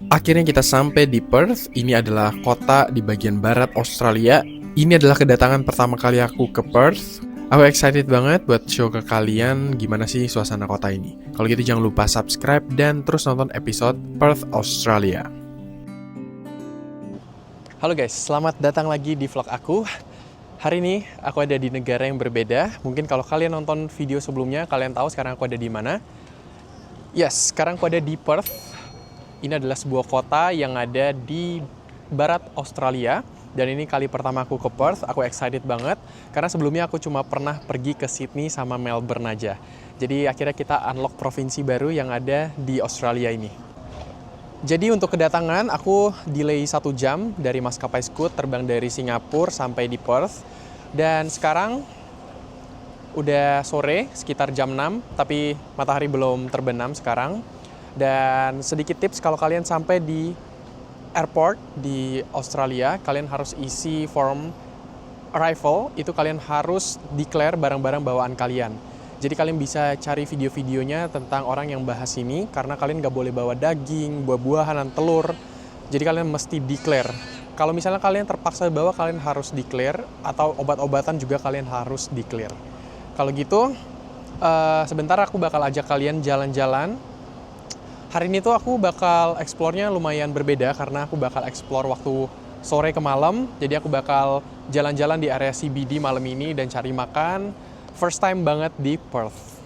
Akhirnya kita sampai di Perth. Ini adalah kota di bagian barat Australia. Ini adalah kedatangan pertama kali aku ke Perth. Aku excited banget buat show ke kalian gimana sih suasana kota ini. Kalau gitu jangan lupa subscribe dan terus nonton episode Perth Australia. Halo guys, selamat datang lagi di vlog aku. Hari ini aku ada di negara yang berbeda. Mungkin kalau kalian nonton video sebelumnya, kalian tahu sekarang aku ada di mana. Yes, sekarang aku ada di Perth. Ini adalah sebuah kota yang ada di barat Australia. Dan ini kali pertama aku ke Perth, aku excited banget. Karena sebelumnya aku cuma pernah pergi ke Sydney sama Melbourne aja. Jadi akhirnya kita unlock provinsi baru yang ada di Australia ini. Jadi untuk kedatangan, aku delay 1 jam dari maskapai Scoot, terbang dari Singapura sampai di Perth. Dan sekarang udah sore, sekitar jam 6, tapi matahari belum terbenam sekarang. Dan sedikit tips, kalau kalian sampai di airport di Australia, kalian harus isi form arrival, itu kalian harus declare barang-barang bawaan kalian. Jadi kalian bisa cari video-videonya tentang orang yang bahas ini, karena kalian nggak boleh bawa daging, buah-buahan, dan telur. Jadi kalian mesti declare. Kalau misalnya kalian terpaksa bawa, kalian harus declare, atau obat-obatan juga kalian harus declare. Kalau gitu, sebentar aku bakal ajak kalian jalan-jalan. Hari ini tuh aku bakal explore-nya lumayan berbeda karena aku bakal explore waktu sore ke malam. Jadi aku bakal jalan-jalan di area CBD malam ini dan cari makan. First time banget di Perth.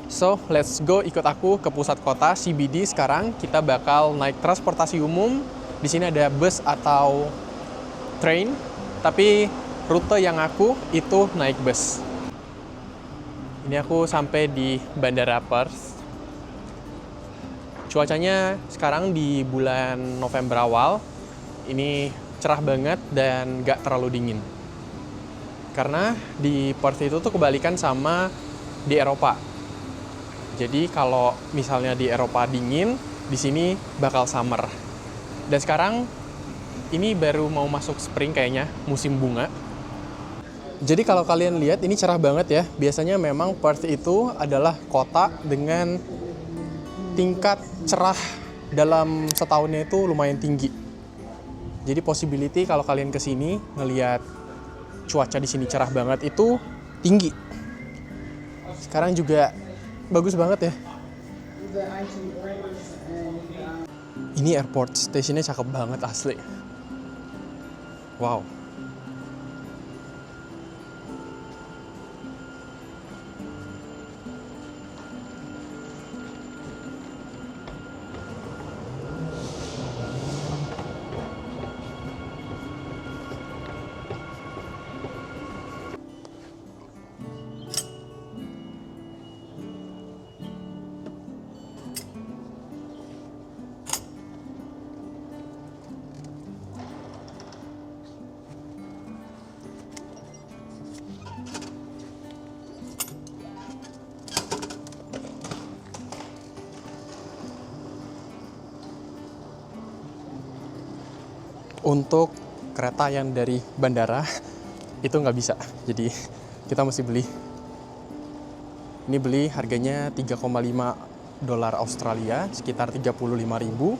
So, let's go, ikut aku ke pusat kota CBD sekarang. Kita bakal naik transportasi umum. Di sini ada bus atau train, tapi rute yang aku itu naik bus. Ini aku sampai di Bandara Perth. Cuacanya sekarang di bulan November awal, ini cerah banget dan gak terlalu dingin. Karena di Perth itu tuh kebalikan sama di Eropa. Jadi kalau misalnya di Eropa dingin, di sini bakal summer. Dan sekarang ini baru mau masuk spring kayaknya, musim bunga. Jadi kalau kalian lihat ini cerah banget ya. Biasanya memang Perth itu adalah kota dengan tingkat cerah dalam setahunnya itu lumayan tinggi. Jadi possibility kalau kalian kesini ngelihat cuaca di sini cerah banget itu tinggi. Sekarang juga bagus banget ya. Ini airport stationnya cakep banget asli. Wow. Untuk kereta yang dari bandara itu nggak bisa, jadi kita mesti beli. Ini beli harganya $3,5 Australia, sekitar 35.000.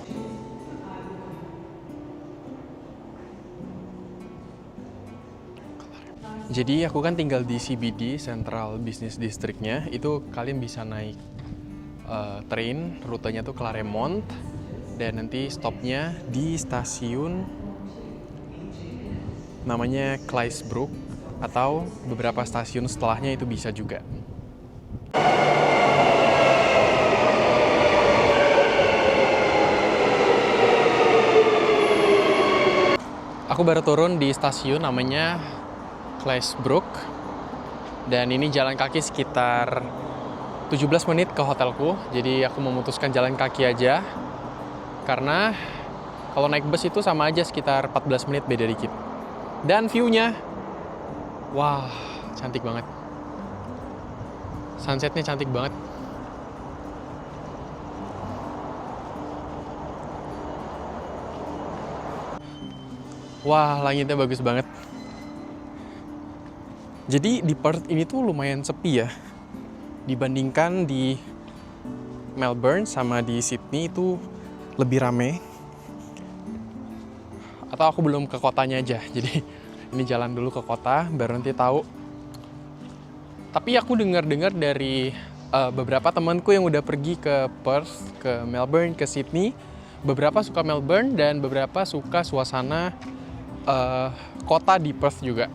Jadi aku kan tinggal di CBD, Central Business District-nya. Itu kalian bisa naik train, rutenya tuh Claremont, dan nanti stopnya di stasiun namanya Clisbrook, atau beberapa stasiun setelahnya itu bisa juga. Aku baru turun di stasiun namanya Clisbrook, dan ini jalan kaki sekitar 17 menit ke hotelku. Jadi aku memutuskan jalan kaki aja, karena kalau naik bus itu sama aja sekitar 14 menit, beda dikit. Dan view-nya, wah, cantik banget. Sunset-nya cantik banget. Wah, langitnya bagus banget. Jadi di Perth ini tuh lumayan sepi ya. Dibandingkan di Melbourne sama di Sydney itu lebih rame. atau aku belum ke kotanya aja. Jadi ini jalan dulu ke kota, baru nanti tahu. Tapi aku dengar-dengar dari beberapa temanku yang udah pergi ke Perth, ke Melbourne, ke Sydney. Beberapa suka Melbourne dan beberapa suka suasana kota di Perth juga.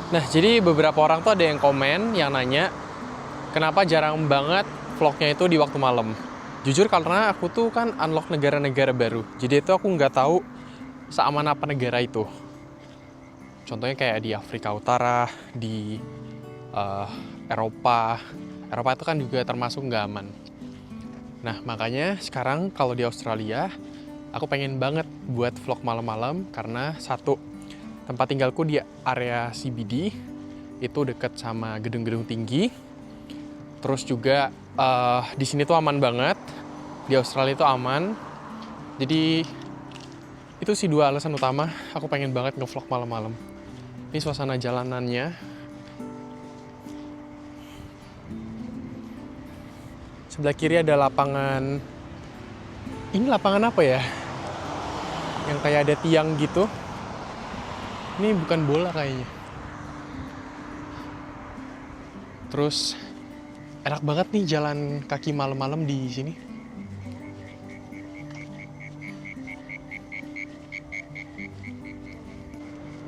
Nah, jadi beberapa orang tuh ada yang komen, yang nanya, kenapa jarang banget vlognya itu di waktu malam. Jujur karena aku tuh kan unlock negara-negara baru. Jadi itu aku nggak tahu seaman apa negara itu. Contohnya kayak di Afrika Utara, di Eropa. Eropa itu kan juga termasuk nggak aman. Nah, makanya sekarang kalau di Australia, aku pengen banget buat vlog malam-malam karena satu, tempat tinggalku di area CBD, itu deket sama gedung-gedung tinggi. Terus juga di sini tuh aman banget, di Australia itu aman. Jadi itu sih 2 alasan utama aku pengen banget nge-vlog malam-malam. Ini suasana jalanannya. Sebelah kiri ada lapangan. Ini lapangan apa ya? Yang kayak ada tiang gitu. Ini bukan bola kayaknya. Terus enak banget nih jalan kaki malam-malam di sini.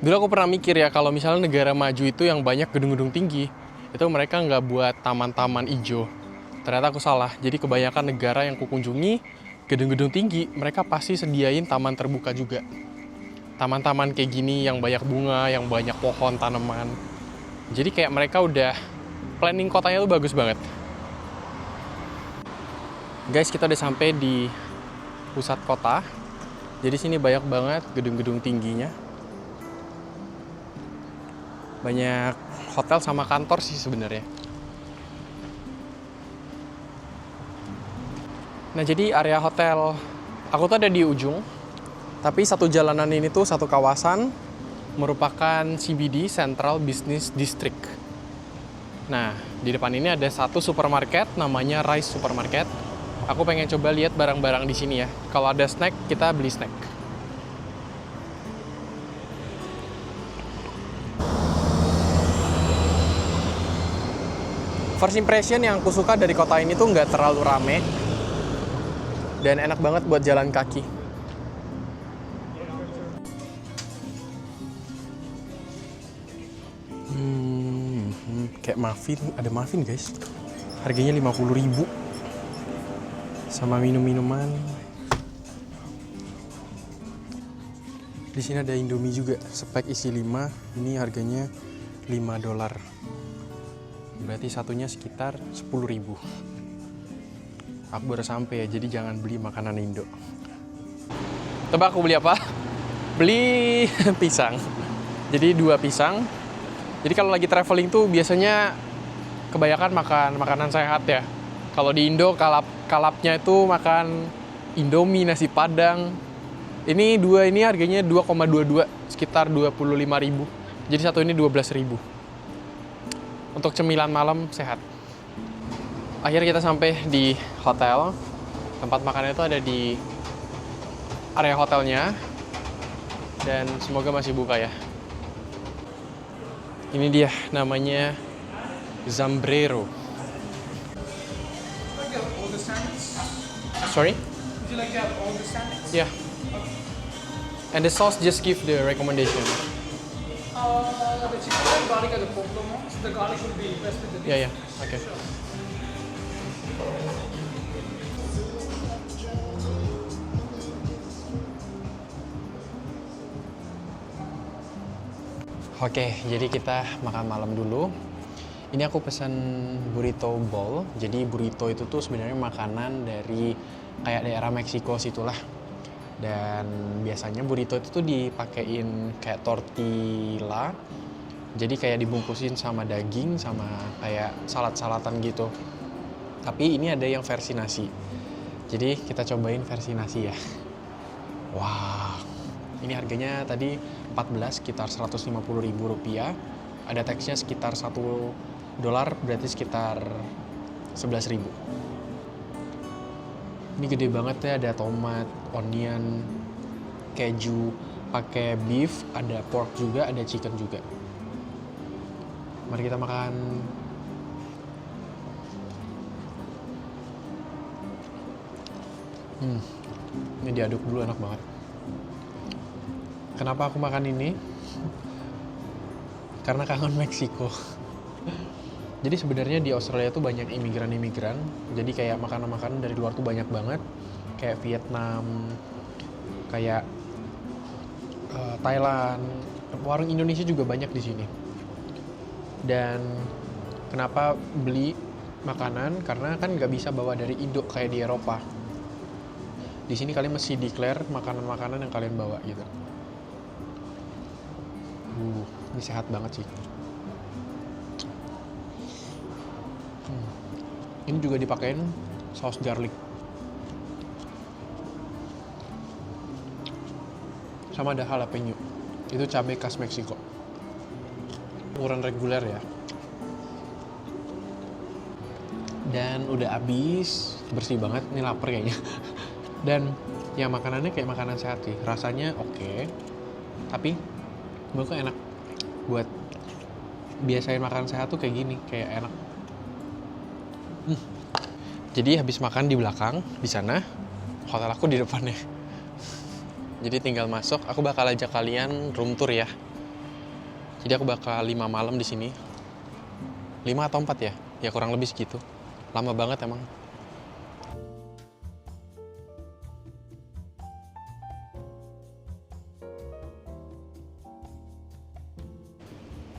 Dulu aku pernah mikir ya, kalau misalnya negara maju itu yang banyak gedung-gedung tinggi, itu mereka nggak buat taman-taman hijau. Ternyata aku salah. Jadi kebanyakan negara yang kukunjungi, gedung-gedung tinggi, mereka pasti sediain taman terbuka juga. Taman-taman kayak gini yang banyak bunga, yang banyak pohon, tanaman. Jadi kayak mereka udah planning kotanya tuh bagus banget. Guys, kita udah sampai di pusat kota. Jadi sini banyak banget gedung-gedung tingginya. Banyak hotel sama kantor sih sebenarnya. Nah, jadi area hotel aku tuh ada di ujung. Tapi satu jalanan ini tuh satu kawasan merupakan CBD, Central Business District. Nah, di depan ini ada satu supermarket namanya Rice Supermarket. Aku pengen coba lihat barang-barang di sini ya. Kalau ada snack, kita beli snack. First impression yang aku suka dari kota ini tuh nggak terlalu rame. Dan enak banget buat jalan kaki. Kayak muffin, ada muffin guys. Harganya 50.000. Sama minum-minuman. Di sini ada Indomie juga, spek isi 5. Ini harganya $5. Berarti satunya sekitar 10.000. Aku baru sampai ya, jadi jangan beli makanan Indo. Tebak aku beli apa? Beli pisang. Jadi 2 pisang. Jadi kalau lagi traveling tuh biasanya kebanyakan makan makanan sehat ya. Kalau di Indo kalapnya itu makan Indomie, nasi Padang. Ini 2 ini harganya 2,22, sekitar 25.000. Jadi satu ini 12.000. Untuk cemilan malam sehat. Akhirnya kita sampai di hotel. Tempat makannya itu ada di area hotelnya. Dan semoga masih buka ya. Ini dia, namanya Zambrero. Sorry? Would you like to have all the salads? Yeah. And the sauce just give the recommendation. The chicken and garlic are the popular ones. The garlic will be best with the beef. Yeah, yeah. Okay. Oke, jadi kita makan malam dulu. Ini aku pesan burrito bowl. Jadi burrito itu tuh sebenarnya makanan dari kayak daerah Meksiko situlah. Dan biasanya burrito itu tuh dipakein kayak tortilla. Jadi kayak dibungkusin sama daging sama kayak salad-salatan gitu. Tapi ini ada yang versi nasi. Jadi kita cobain versi nasi ya. Wah, ini harganya tadi 14 sekitar 150.000 rupiah. Ada taxnya sekitar $1, berarti sekitar 11.000. Ini gede banget ya, ada tomat, onion, keju, pakai beef, ada pork juga, ada chicken juga. Mari kita makan. Ini diaduk dulu, enak banget. Kenapa aku makan ini? Karena kangen Meksiko. Jadi sebenarnya di Australia tuh banyak imigran-imigran. Jadi kayak makanan-makanan dari luar tuh banyak banget. Kayak Vietnam, kayak Thailand, warung Indonesia juga banyak di sini. Dan kenapa beli makanan? Karena kan nggak bisa bawa dari Indo kayak di Eropa. Di sini kalian mesti declare makanan-makanan yang kalian bawa gitu. Ini sehat banget sih. Ini juga dipakein saus garlic. Sama ada jalapeno. Itu cabai khas Meksiko. Ukuran reguler ya. Dan udah habis, bersih banget. Ini lapar kayaknya. Dan ya makanannya kayak makanan sehat sih. Rasanya oke. Tapi menurutku enak. Buat biasain makan sehat tuh kayak gini, kayak enak. Jadi habis makan di belakang, di sana, hotel aku di depannya. Jadi tinggal masuk, aku bakal ajak kalian room tour ya. Jadi aku bakal 5 malam di sini. 5 atau 4 ya? Ya kurang lebih segitu. Lama banget emang.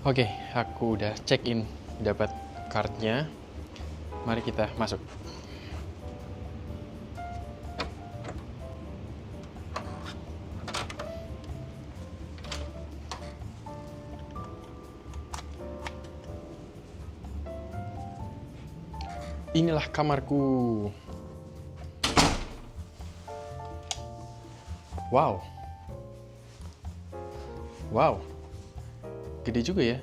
Oke, aku udah check in, dapat cardnya. Mari kita masuk. Inilah kamarku. Wow. Wow. Gede juga ya.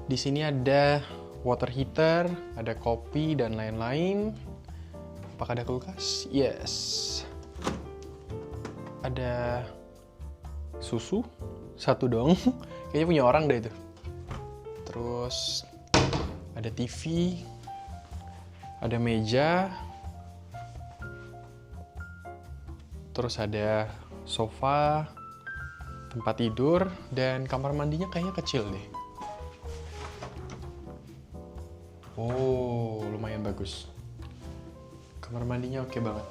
Di sini ada water heater, ada kopi dan lain-lain. Apakah ada kulkas? Yes. Ada susu, satu dong. Kayaknya punya orang deh itu. Terus ada TV, ada meja, terus ada sofa, tempat tidur, dan kamar mandinya kayaknya kecil deh. Oh, lumayan bagus. Kamar mandinya oke banget.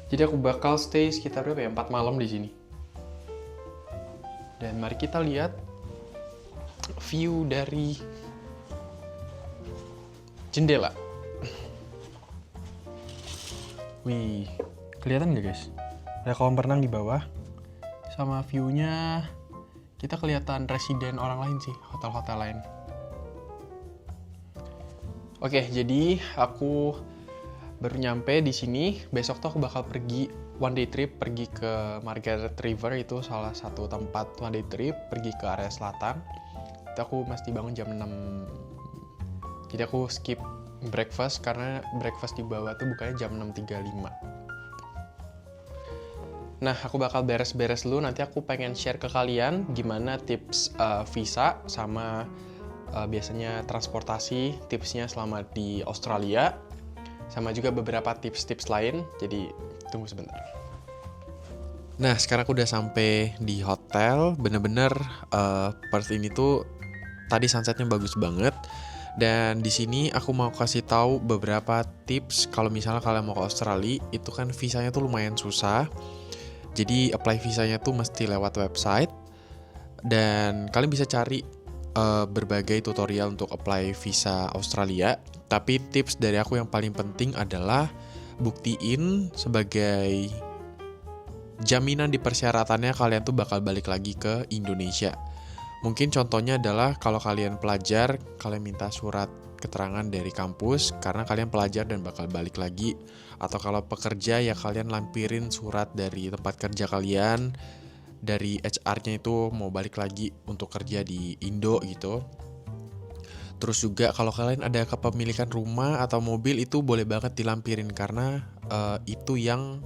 Jadi aku bakal stay sekitar berapa ya? 4 malam di sini. Dan mari kita lihat view dari jendela. Wih, kelihatan nggak guys? Ada kolam renang di bawah. Sama view-nya kita kelihatan residen orang lain sih, hotel-hotel lain. Oke, jadi aku baru nyampe di sini. Besok tuh aku bakal pergi one day trip, pergi ke Margaret River, itu salah satu tempat one day trip, pergi ke area selatan. Itu aku mesti bangun jam 6. Jadi aku skip breakfast karena breakfast di bawah tuh bukanya jam 6.35. Nah, aku bakal beres-beres dulu, nanti aku pengen share ke kalian gimana tips visa sama biasanya transportasi, tipsnya selama di Australia, sama juga beberapa tips-tips lain, jadi tunggu sebentar. Nah, sekarang aku udah sampai di hotel, bener-bener Perth ini tuh tadi sunsetnya bagus banget. Dan di sini aku mau kasih tahu beberapa tips kalau misalnya kalian mau ke Australia, itu kan visanya tuh lumayan susah. Jadi apply visanya tuh mesti lewat website, dan kalian bisa cari berbagai tutorial untuk apply visa Australia. Tapi tips dari aku yang paling penting adalah buktiin sebagai jaminan di persyaratannya kalian tuh bakal balik lagi ke Indonesia. Mungkin contohnya adalah kalau kalian pelajar, kalian minta surat keterangan dari kampus karena kalian pelajar dan bakal balik lagi. Atau kalau pekerja ya kalian lampirin surat dari tempat kerja kalian, dari HR-nya itu mau balik lagi untuk kerja di Indo gitu. Terus juga kalau kalian ada kepemilikan rumah atau mobil itu boleh banget dilampirin karena itu yang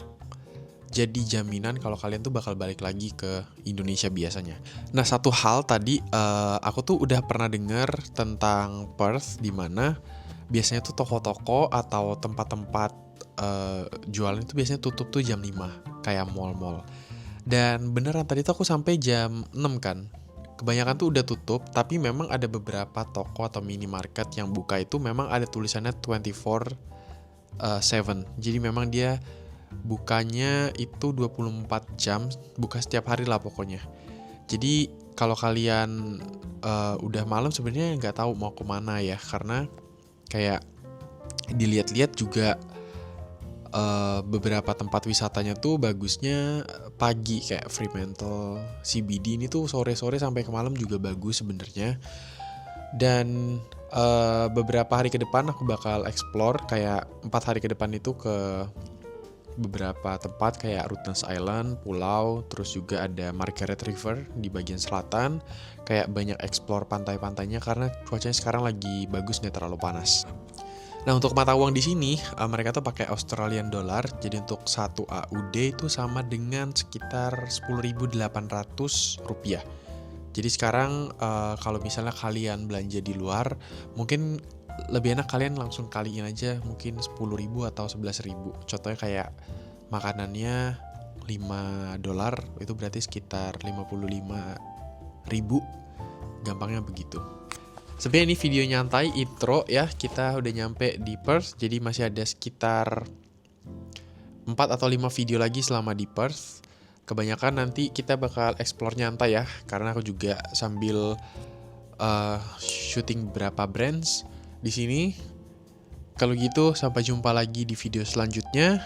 jadi jaminan kalau kalian tuh bakal balik lagi ke Indonesia biasanya. Nah, satu hal tadi aku tuh udah pernah dengar tentang Perth di mana biasanya tuh toko-toko atau tempat-tempat jualan itu biasanya tutup tuh jam 5 kayak mall-mall. Dan beneran tadi tuh aku sampai jam 6 kan. Kebanyakan tuh udah tutup, tapi memang ada beberapa toko atau minimarket yang buka itu memang ada tulisannya 24/7. Jadi memang dia bukanya itu 24 jam, buka setiap hari lah pokoknya. Jadi kalau kalian udah malam sebenarnya nggak tahu mau kemana ya, karena kayak dilihat-lihat juga beberapa tempat wisatanya tuh bagusnya pagi kayak Fremantle, CBD ini tuh sore-sore sampai ke malam juga bagus sebenarnya. Dan beberapa hari ke depan aku bakal explore kayak 4 hari ke depan itu ke beberapa tempat kayak Rutness Island, pulau, terus juga ada Margaret River di bagian selatan. Kayak banyak explore pantai-pantainya karena cuacanya sekarang lagi bagus, nggak terlalu panas. Nah, untuk mata uang di sini mereka tuh pakai Australian dollar. Jadi untuk 1 AUD itu sama dengan sekitar 10.800 rupiah. Jadi sekarang kalau misalnya kalian belanja di luar, mungkin lebih enak kalian langsung kaliin aja mungkin 10.000 atau 11.000. Contohnya kayak makanannya $5, itu berarti sekitar 55.000. Gampangnya begitu. Sebenarnya ini video nyantai intro ya, kita udah nyampe di Perth, jadi masih ada sekitar 4 atau 5 video lagi selama di Perth. Kebanyakan nanti kita bakal explore nyantai ya, karena aku juga sambil syuting beberapa brands di sini. Kalau gitu sampai jumpa lagi di video selanjutnya.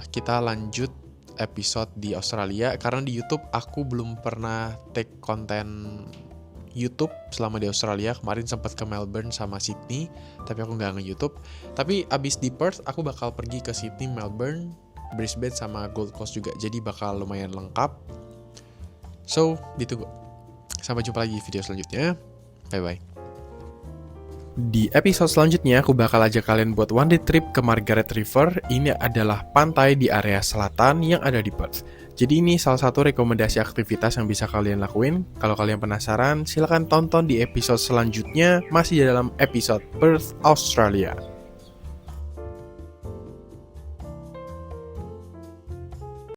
Kita lanjut episode di Australia, karena di YouTube aku belum pernah take konten YouTube selama di Australia. Kemarin sempat ke Melbourne sama Sydney, tapi aku nggak nge-YouTube. Tapi abis di Perth, aku bakal pergi ke Sydney, Melbourne, Brisbane, sama Gold Coast juga. Jadi bakal lumayan lengkap. So, ditunggu. Sampai jumpa lagi di video selanjutnya. Bye-bye. Di episode selanjutnya, aku bakal ajak kalian buat one day trip ke Margaret River. Ini adalah pantai di area selatan yang ada di Perth. Jadi ini salah satu rekomendasi aktivitas yang bisa kalian lakuin. Kalau kalian penasaran, silahkan tonton di episode selanjutnya, masih dalam episode Perth, Australia.